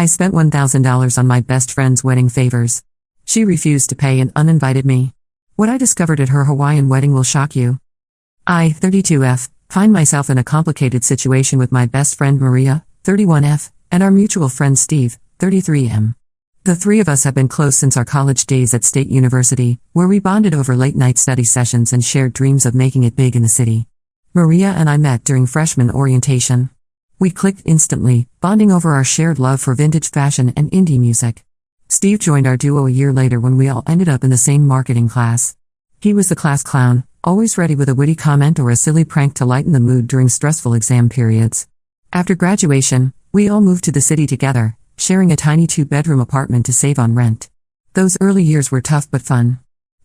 I spent $1,000 on my best friend's wedding favors. She refused to pay and uninvited me. What I discovered at her Hawaiian wedding will shock you. I, 32F, find myself in a complicated situation with my best friend Maria, 31F, and our mutual friend Steve, 33M. The three of us have been close since our college days at State University, where we bonded over late-night study sessions and shared dreams of making it big in the city. Maria and I met during freshman orientation. We clicked instantly, bonding over our shared love for vintage fashion and indie music. Steve joined our duo a year later when we all ended up in the same marketing class. He was the class clown, always ready with a witty comment or a silly prank to lighten the mood during stressful exam periods. After graduation, we all moved to the city together, sharing a tiny 2-bedroom apartment to save on rent. Those early years were tough but fun.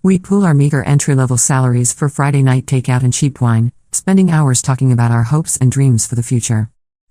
We'd pool our meager entry-level salaries for Friday night takeout and cheap wine, spending hours talking about our hopes and dreams for the future.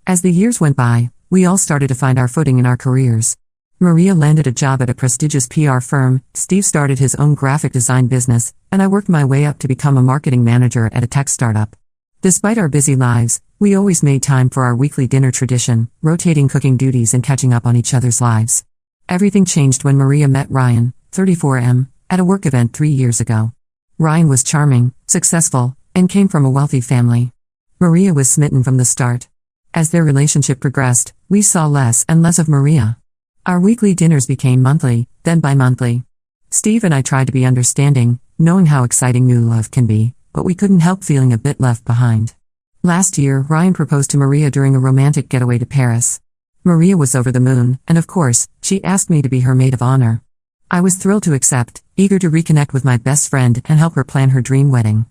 As the years went by, we all started to find our footing in our careers. Maria landed a job at a prestigious PR firm, Steve started his own graphic design business, and I worked my way up to become a marketing manager at a tech startup. Despite our busy lives, we always made time for our weekly dinner tradition, rotating cooking duties and catching up on each other's lives. Everything changed when Maria met Ryan, 34M, at a work event 3 years ago. Ryan was charming, successful, and came from a wealthy family. Maria was smitten from the start. As their relationship progressed, we saw less and less of Maria. Our weekly dinners became monthly, then bi-monthly. Steve and I tried to be understanding, knowing how exciting new love can be, but we couldn't help feeling a bit left behind. Last year, Ryan proposed to Maria during a romantic getaway to Paris. Maria was over the moon, and of course, she asked me to be her maid of honor. I was thrilled to accept, eager to reconnect with my best friend and help her plan her dream wedding.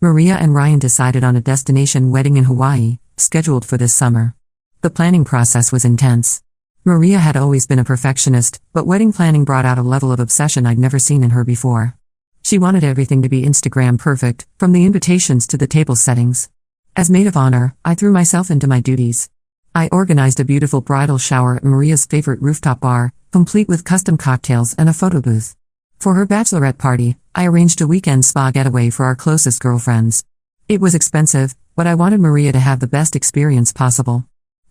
Maria and Ryan decided on a destination wedding in Hawaii, scheduled for this summer. The planning process was intense. Maria had always been a perfectionist, but wedding planning brought out a level of obsession I'd never seen in her before. She wanted everything to be Instagram perfect, from the invitations to the table settings. As maid of honor, I threw myself into my duties. I organized a beautiful bridal shower at Maria's favorite rooftop bar, complete with custom cocktails and a photo booth. For her bachelorette party, I arranged a weekend spa getaway for our closest girlfriends. It was expensive, but I wanted Maria to have the best experience possible.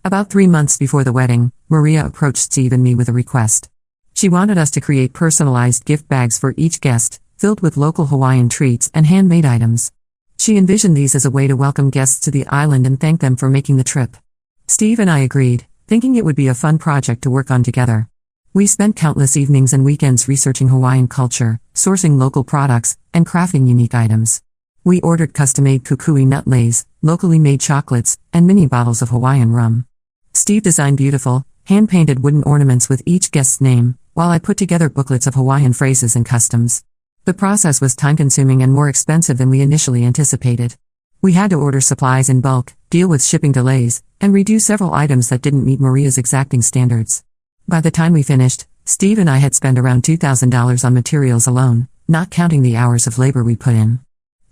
About 3 months before the wedding, Maria approached Steve and me with a request. She wanted us to create personalized gift bags for each guest, filled with local Hawaiian treats and handmade items. She envisioned these as a way to welcome guests to the island and thank them for making the trip. Steve and I agreed, thinking it would be a fun project to work on together. We spent countless evenings and weekends researching Hawaiian culture, sourcing local products, and crafting unique items. We ordered custom-made kukui nut leis, locally made chocolates, and mini bottles of Hawaiian rum. Steve designed beautiful, hand-painted wooden ornaments with each guest's name, while I put together booklets of Hawaiian phrases and customs. The process was time-consuming and more expensive than we initially anticipated. We had to order supplies in bulk, deal with shipping delays, and redo several items that didn't meet Maria's exacting standards. By the time we finished, Steve and I had spent around $2,000 on materials alone, not counting the hours of labor we put in.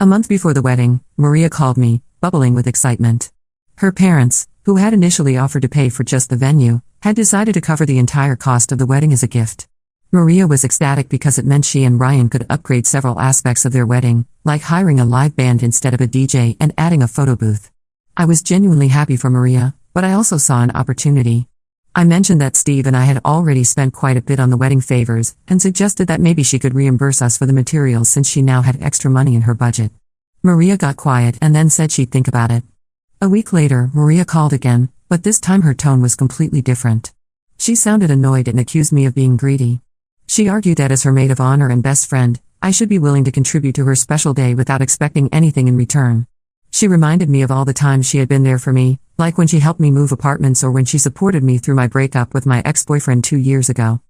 A month before the wedding, Maria called me, bubbling with excitement. Her parents, who had initially offered to pay for just the venue, had decided to cover the entire cost of the wedding as a gift. Maria was ecstatic because it meant she and Ryan could upgrade several aspects of their wedding, like hiring a live band instead of a DJ and adding a photo booth. I was genuinely happy for Maria, but I also saw an opportunity. I mentioned that Steve and I had already spent quite a bit on the wedding favors, and suggested that maybe she could reimburse us for the materials since she now had extra money in her budget. Maria got quiet and then said she'd think about it. A week later, Maria called again, but this time her tone was completely different. She sounded annoyed and accused me of being greedy. She argued that as her maid of honor and best friend, I should be willing to contribute to her special day without expecting anything in return. She reminded me of all the times she had been there for me, like when she helped me move apartments or when she supported me through my breakup with my ex-boyfriend 2 years ago.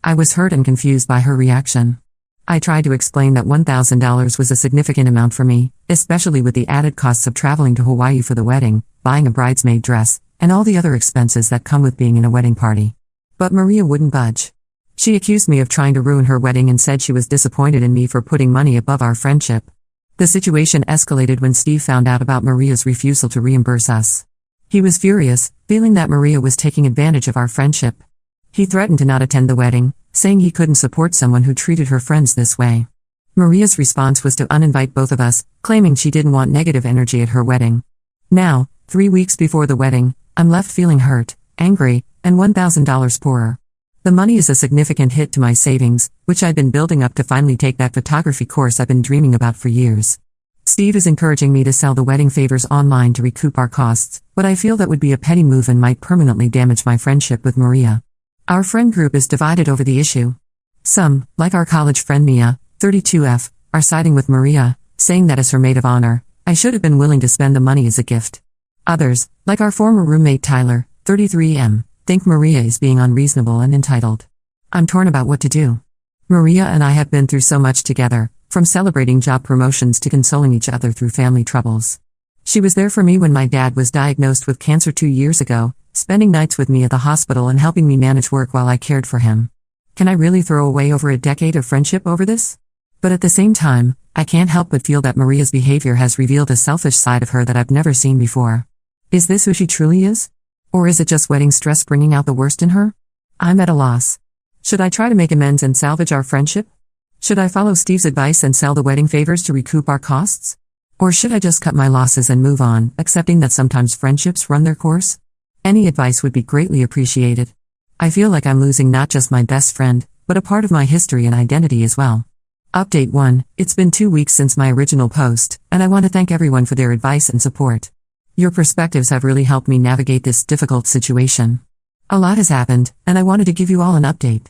I was hurt and confused by her reaction. I tried to explain that $1,000 was a significant amount for me, especially with the added costs of traveling to Hawaii for the wedding, buying a bridesmaid dress, and all the other expenses that come with being in a wedding party. But Maria wouldn't budge. She accused me of trying to ruin her wedding and said she was disappointed in me for putting money above our friendship. The situation escalated when Steve found out about Maria's refusal to reimburse us. He was furious, feeling that Maria was taking advantage of our friendship. He threatened to not attend the wedding, saying he couldn't support someone who treated her friends this way. Maria's response was to uninvite both of us, claiming she didn't want negative energy at her wedding. Now, 3 weeks before the wedding, I'm left feeling hurt, angry, and $1,000 poorer. The money is a significant hit to my savings, which I've been building up to finally take that photography course I've been dreaming about for years. Steve is encouraging me to sell the wedding favors online to recoup our costs, but I feel that would be a petty move and might permanently damage my friendship with Maria. Our friend group is divided over the issue. Some, like our college friend Mia, 32F, are siding with Maria, saying that as her maid of honor, I should have been willing to spend the money as a gift. Others, like our former roommate Tyler, 33M, think Maria is being unreasonable and entitled. I'm torn about what to do. Maria and I have been through so much together, from celebrating job promotions to consoling each other through family troubles. She was there for me when my dad was diagnosed with cancer 2 years ago, spending nights with me at the hospital and helping me manage work while I cared for him. Can I really throw away over a decade of friendship over this? But at the same time, I can't help but feel that Maria's behavior has revealed a selfish side of her that I've never seen before. Is this who she truly is? Or is it just wedding stress bringing out the worst in her? I'm at a loss. Should I try to make amends and salvage our friendship? Should I follow Steve's advice and sell the wedding favors to recoup our costs? Or should I just cut my losses and move on, accepting that sometimes friendships run their course? Any advice would be greatly appreciated. I feel like I'm losing not just my best friend, but a part of my history and identity as well. Update 1. It's been 2 weeks since my original post, and I want to thank everyone for their advice and support. Your perspectives have really helped me navigate this difficult situation. A lot has happened, and I wanted to give you all an update.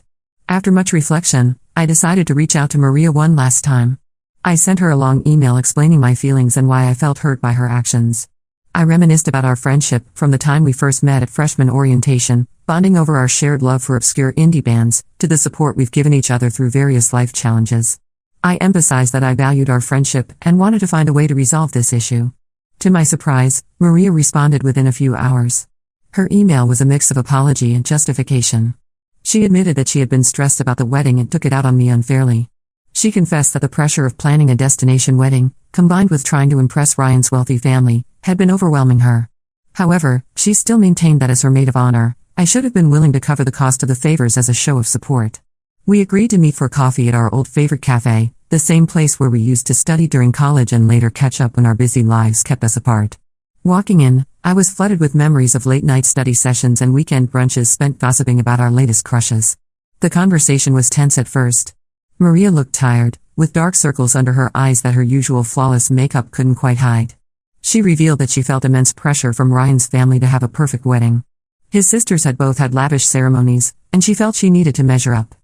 After much reflection, I decided to reach out to Maria one last time. I sent her a long email explaining my feelings and why I felt hurt by her actions. I reminisced about our friendship from the time we first met at freshman orientation, bonding over our shared love for obscure indie bands, to the support we've given each other through various life challenges. I emphasized that I valued our friendship and wanted to find a way to resolve this issue. To my surprise, Maria responded within a few hours. Her email was a mix of apology and justification. She admitted that she had been stressed about the wedding and took it out on me unfairly. She confessed that the pressure of planning a destination wedding, combined with trying to impress Ryan's wealthy family, had been overwhelming her. However, she still maintained that as her maid of honor, I should have been willing to cover the cost of the favors as a show of support. We agreed to meet for coffee at our old favorite cafe, the same place where we used to study during college and later catch up when our busy lives kept us apart. Walking in, I was flooded with memories of late-night study sessions and weekend brunches spent gossiping about our latest crushes. The conversation was tense at first. Maria looked tired, with dark circles under her eyes that her usual flawless makeup couldn't quite hide. She revealed that she felt immense pressure from Ryan's family to have a perfect wedding. His sisters had both had lavish ceremonies, and she felt she needed to measure up.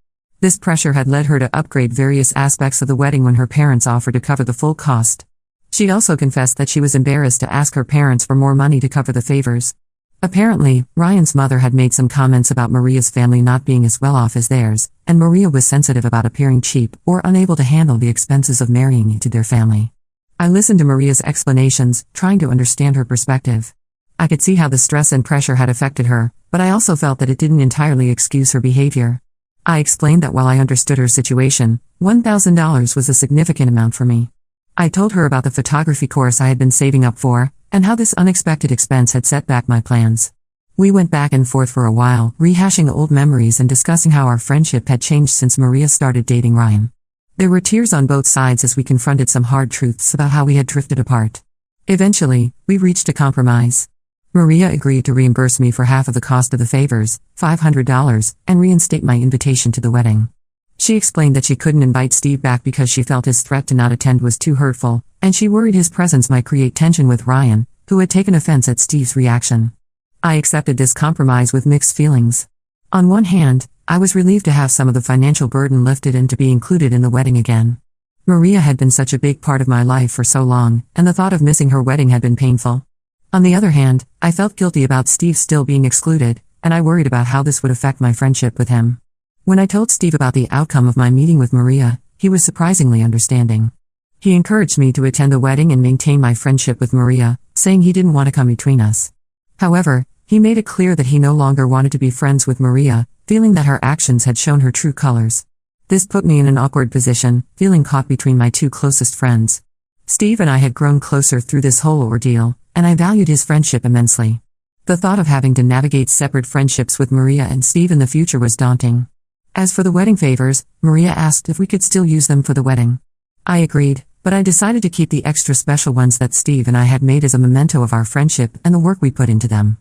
This pressure had led her to upgrade various aspects of the wedding when her parents offered to cover the full cost. She also confessed that she was embarrassed to ask her parents for more money to cover the favors. Apparently, Ryan's mother had made some comments about Maria's family not being as well off as theirs, and Maria was sensitive about appearing cheap or unable to handle the expenses of marrying into their family. I listened to Maria's explanations, trying to understand her perspective. I could see how the stress and pressure had affected her, but I also felt that it didn't entirely excuse her behavior. I explained that while I understood her situation, $1,000 was a significant amount for me. I told her about the photography course I had been saving up for, and how this unexpected expense had set back my plans. We went back and forth for a while, rehashing old memories and discussing how our friendship had changed since Maria started dating Ryan. There were tears on both sides as we confronted some hard truths about how we had drifted apart. Eventually, we reached a compromise. Maria agreed to reimburse me for half of the cost of the favors, $500, and reinstate my invitation to the wedding. She explained that she couldn't invite Steve back because she felt his threat to not attend was too hurtful, and she worried his presence might create tension with Ryan, who had taken offense at Steve's reaction. I accepted this compromise with mixed feelings. On one hand, I was relieved to have some of the financial burden lifted and to be included in the wedding again. Maria had been such a big part of my life for so long, and the thought of missing her wedding had been painful. On the other hand, I felt guilty about Steve still being excluded, and I worried about how this would affect my friendship with him. When I told Steve about the outcome of my meeting with Maria, he was surprisingly understanding. He encouraged me to attend the wedding and maintain my friendship with Maria, saying he didn't want to come between us. However, he made it clear that he no longer wanted to be friends with Maria, feeling that her actions had shown her true colors. This put me in an awkward position, feeling caught between my two closest friends. Steve and I had grown closer through this whole ordeal, and I valued his friendship immensely. The thought of having to navigate separate friendships with Maria and Steve in the future was daunting. As for the wedding favors, Maria asked if we could still use them for the wedding. I agreed, but I decided to keep the extra special ones that Steve and I had made as a memento of our friendship and the work we put into them.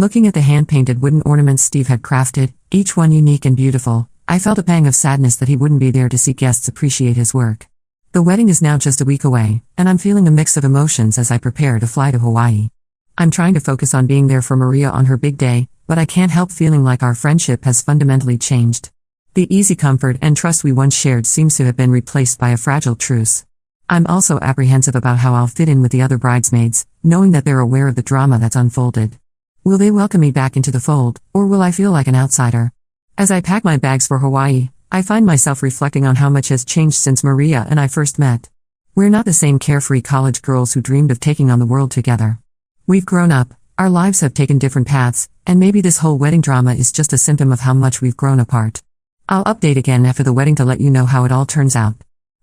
Looking at the hand-painted wooden ornaments Steve had crafted, each one unique and beautiful, I felt a pang of sadness that he wouldn't be there to see guests appreciate his work. The wedding is now just a week away, and I'm feeling a mix of emotions as I prepare to fly to Hawaii. I'm trying to focus on being there for Maria on her big day, but I can't help feeling like our friendship has fundamentally changed. The easy comfort and trust we once shared seems to have been replaced by a fragile truce. I'm also apprehensive about how I'll fit in with the other bridesmaids, knowing that they're aware of the drama that's unfolded. Will they welcome me back into the fold, or will I feel like an outsider? As I pack my bags for Hawaii, I find myself reflecting on how much has changed since Maria and I first met. We're not the same carefree college girls who dreamed of taking on the world together. We've grown up, our lives have taken different paths, and maybe this whole wedding drama is just a symptom of how much we've grown apart. I'll update again after the wedding to let you know how it all turns out.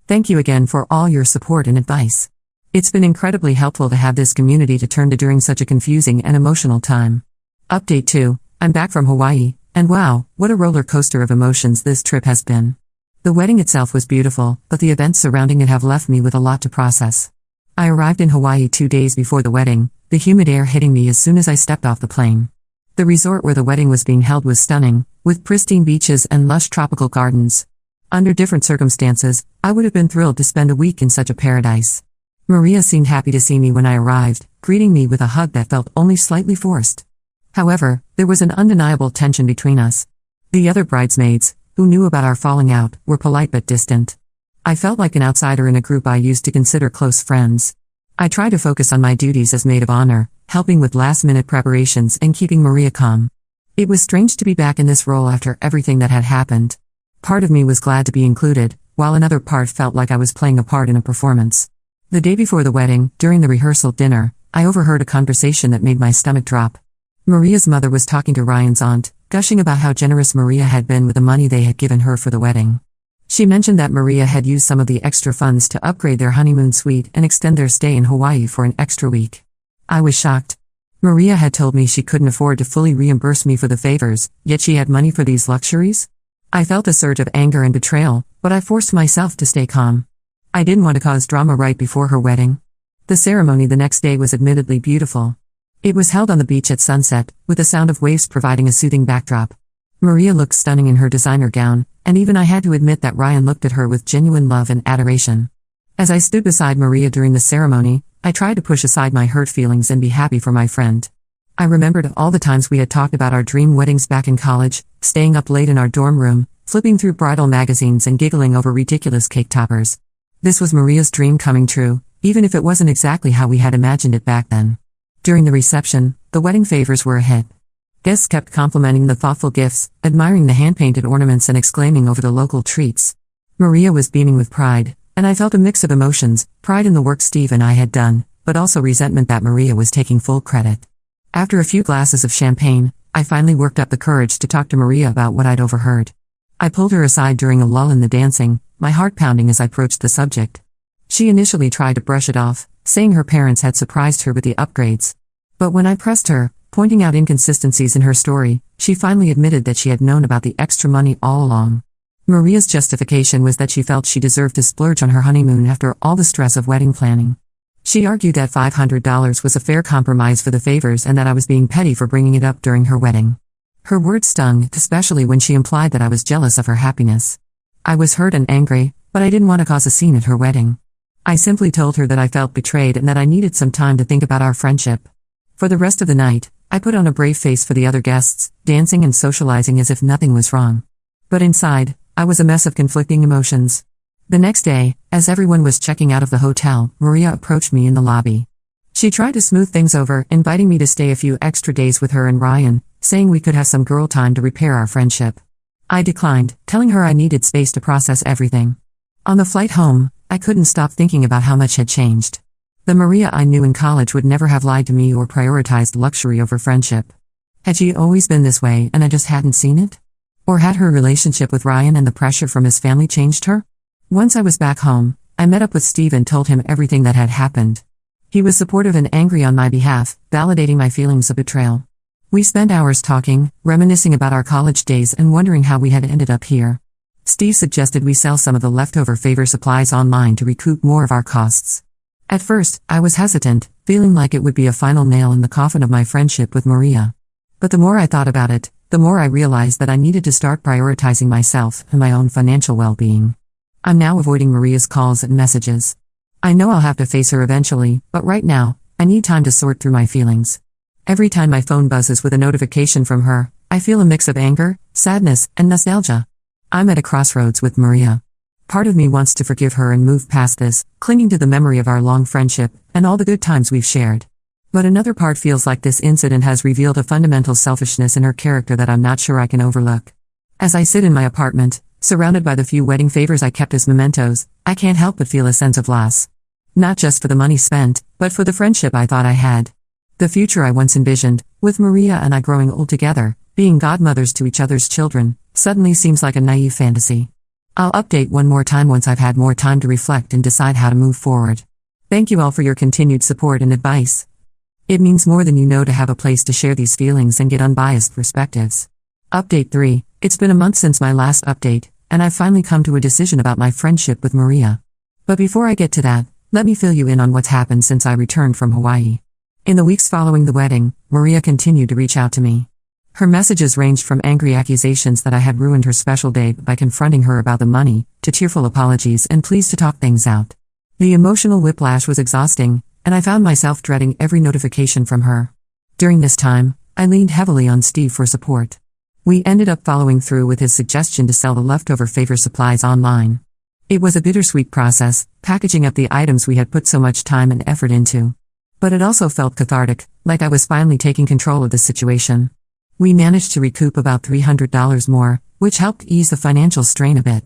Thank you again for all your support and advice. It's been incredibly helpful to have this community to turn to during such a confusing and emotional time. Update 2, I'm back from Hawaii, and wow, what a roller coaster of emotions this trip has been. The wedding itself was beautiful, but the events surrounding it have left me with a lot to process. I arrived in Hawaii 2 days before the wedding, the humid air hitting me as soon as I stepped off the plane. The resort where the wedding was being held was stunning, with pristine beaches and lush tropical gardens. Under different circumstances, I would have been thrilled to spend a week in such a paradise. Maria seemed happy to see me when I arrived, greeting me with a hug that felt only slightly forced. However, there was an undeniable tension between us. The other bridesmaids, who knew about our falling out, were polite but distant. I felt like an outsider in a group I used to consider close friends. I tried to focus on my duties as maid of honor, helping with last-minute preparations and keeping Maria calm. It was strange to be back in this role after everything that had happened. Part of me was glad to be included, while another part felt like I was playing a part in a performance. The day before the wedding, during the rehearsal dinner, I overheard a conversation that made my stomach drop. Maria's mother was talking to Ryan's aunt, gushing about how generous Maria had been with the money they had given her for the wedding. She mentioned that Maria had used some of the extra funds to upgrade their honeymoon suite and extend their stay in Hawaii for an extra week. I was shocked. Maria had told me she couldn't afford to fully reimburse me for the favors, yet she had money for these luxuries? I felt a surge of anger and betrayal, but I forced myself to stay calm. I didn't want to cause drama right before her wedding. The ceremony the next day was admittedly beautiful. It was held on the beach at sunset, with the sound of waves providing a soothing backdrop. Maria looked stunning in her designer gown, and even I had to admit that Ryan looked at her with genuine love and adoration. As I stood beside Maria during the ceremony, I tried to push aside my hurt feelings and be happy for my friend. I remembered all the times we had talked about our dream weddings back in college, staying up late in our dorm room, flipping through bridal magazines and giggling over ridiculous cake toppers. This was Maria's dream coming true, even if it wasn't exactly how we had imagined it back then. During the reception, the wedding favors were a hit. Guests kept complimenting the thoughtful gifts, admiring the hand-painted ornaments and exclaiming over the local treats. Maria was beaming with pride, and I felt a mix of emotions, pride in the work Steve and I had done, but also resentment that Maria was taking full credit. After a few glasses of champagne, I finally worked up the courage to talk to Maria about what I'd overheard. I pulled her aside during a lull in the dancing, my heart pounding as I broached the subject. She initially tried to brush it off, saying her parents had surprised her with the upgrades. But when I pressed her, pointing out inconsistencies in her story, she finally admitted that she had known about the extra money all along. Maria's justification was that she felt she deserved to splurge on her honeymoon after all the stress of wedding planning. She argued that $500 was a fair compromise for the favors and that I was being petty for bringing it up during her wedding. Her words stung, especially when she implied that I was jealous of her happiness. I was hurt and angry, but I didn't want to cause a scene at her wedding. I simply told her that I felt betrayed and that I needed some time to think about our friendship. For the rest of the night, I put on a brave face for the other guests, dancing and socializing as if nothing was wrong. But inside, I was a mess of conflicting emotions. The next day, as everyone was checking out of the hotel, Maria approached me in the lobby. She tried to smooth things over, inviting me to stay a few extra days with her and Ryan, saying we could have some girl time to repair our friendship. I declined, telling her I needed space to process everything. On the flight home, I couldn't stop thinking about how much had changed. The Maria I knew in college would never have lied to me or prioritized luxury over friendship. Had she always been this way and I just hadn't seen it? Or had her relationship with Ryan and the pressure from his family changed her? Once I was back home, I met up with Steve and told him everything that had happened. He was supportive and angry on my behalf, validating my feelings of betrayal. We spent hours talking, reminiscing about our college days and wondering how we had ended up here. Steve suggested we sell some of the leftover favor supplies online to recoup more of our costs. At first, I was hesitant, feeling like it would be a final nail in the coffin of my friendship with Maria. But the more I thought about it, the more I realized that I needed to start prioritizing myself and my own financial well-being. I'm now avoiding Maria's calls and messages. I know I'll have to face her eventually, but right now, I need time to sort through my feelings. Every time my phone buzzes with a notification from her, I feel a mix of anger, sadness, and nostalgia. I'm at a crossroads with Maria. Part of me wants to forgive her and move past this, clinging to the memory of our long friendship and all the good times we've shared. But another part feels like this incident has revealed a fundamental selfishness in her character that I'm not sure I can overlook. As I sit in my apartment, surrounded by the few wedding favors I kept as mementos, I can't help but feel a sense of loss. Not just for the money spent, but for the friendship I thought I had. The future I once envisioned, with Maria and I growing old together, being godmothers to each other's children, suddenly seems like a naive fantasy. I'll update one more time once I've had more time to reflect and decide how to move forward. Thank you all for your continued support and advice. It means more than you know to have a place to share these feelings and get unbiased perspectives. Update 3. It's been a month since my last update, and I've finally come to a decision about my friendship with Maria. But before I get to that, let me fill you in on what's happened since I returned from Hawaii. In the weeks following the wedding, Maria continued to reach out to me. Her messages ranged from angry accusations that I had ruined her special day by confronting her about the money, to tearful apologies and pleas to talk things out. The emotional whiplash was exhausting, and I found myself dreading every notification from her. During this time, I leaned heavily on Steve for support. We ended up following through with his suggestion to sell the leftover favor supplies online. It was a bittersweet process, packaging up the items we had put so much time and effort into. But it also felt cathartic, like I was finally taking control of the situation. We managed to recoup about $300 more, which helped ease the financial strain a bit.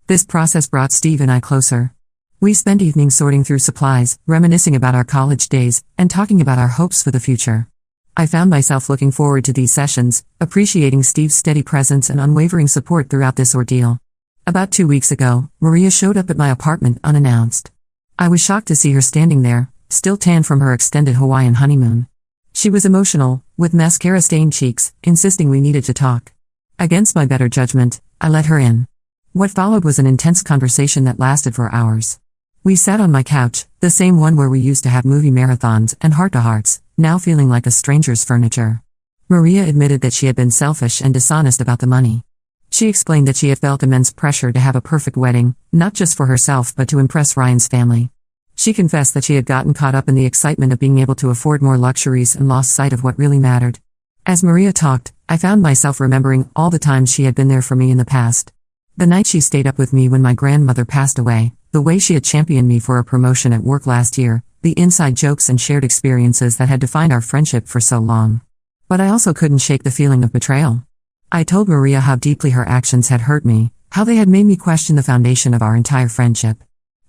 This process brought Steve and I closer. We spent evenings sorting through supplies, reminiscing about our college days, and talking about our hopes for the future. I found myself looking forward to these sessions, appreciating Steve's steady presence and unwavering support throughout this ordeal. About 2 weeks ago, Maria showed up at my apartment unannounced. I was shocked to see her standing there, still tan from her extended Hawaiian honeymoon. She was emotional, with mascara-stained cheeks, insisting we needed to talk. Against my better judgment, I let her in. What followed was an intense conversation that lasted for hours. We sat on my couch, the same one where we used to have movie marathons and heart-to-hearts, now feeling like a stranger's furniture. Maria admitted that she had been selfish and dishonest about the money. She explained that she had felt immense pressure to have a perfect wedding, not just for herself but to impress Ryan's family. She confessed that she had gotten caught up in the excitement of being able to afford more luxuries and lost sight of what really mattered. As Maria talked, I found myself remembering all the times she had been there for me in the past. The night she stayed up with me when my grandmother passed away, the way she had championed me for a promotion at work last year, the inside jokes and shared experiences that had defined our friendship for so long. But I also couldn't shake the feeling of betrayal. I told Maria how deeply her actions had hurt me, how they had made me question the foundation of our entire friendship.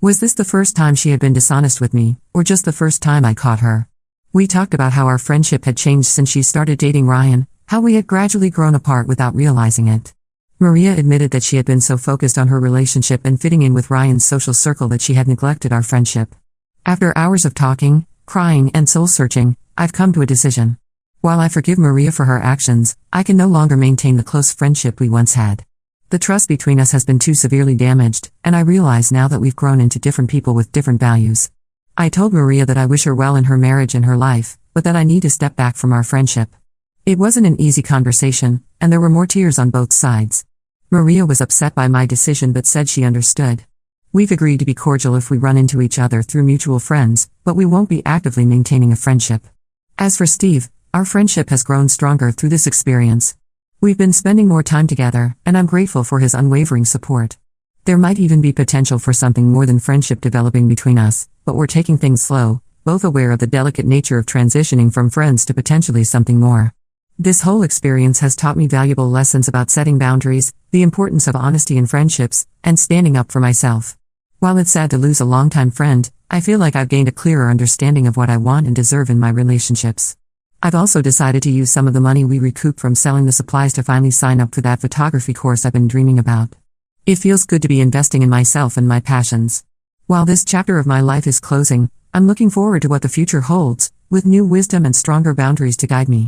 Was this the first time she had been dishonest with me, or just the first time I caught her? We talked about how our friendship had changed since she started dating Ryan, how we had gradually grown apart without realizing it. Maria admitted that she had been so focused on her relationship and fitting in with Ryan's social circle that she had neglected our friendship. After hours of talking, crying, and soul-searching, I've come to a decision. While I forgive Maria for her actions, I can no longer maintain the close friendship we once had. The trust between us has been too severely damaged, and I realize now that we've grown into different people with different values. I told Maria that I wish her well in her marriage and her life, but that I need to step back from our friendship. It wasn't an easy conversation, and there were more tears on both sides. Maria was upset by my decision but said she understood. We've agreed to be cordial if we run into each other through mutual friends, but we won't be actively maintaining a friendship. As for Steve, our friendship has grown stronger through this experience. We've been spending more time together, and I'm grateful for his unwavering support. There might even be potential for something more than friendship developing between us, but we're taking things slow, both aware of the delicate nature of transitioning from friends to potentially something more. This whole experience has taught me valuable lessons about setting boundaries, the importance of honesty in friendships, and standing up for myself. While it's sad to lose a longtime friend, I feel like I've gained a clearer understanding of what I want and deserve in my relationships. I've also decided to use some of the money we recoup from selling the supplies to finally sign up for that photography course I've been dreaming about. It feels good to be investing in myself and my passions. While this chapter of my life is closing, I'm looking forward to what the future holds, with new wisdom and stronger boundaries to guide me.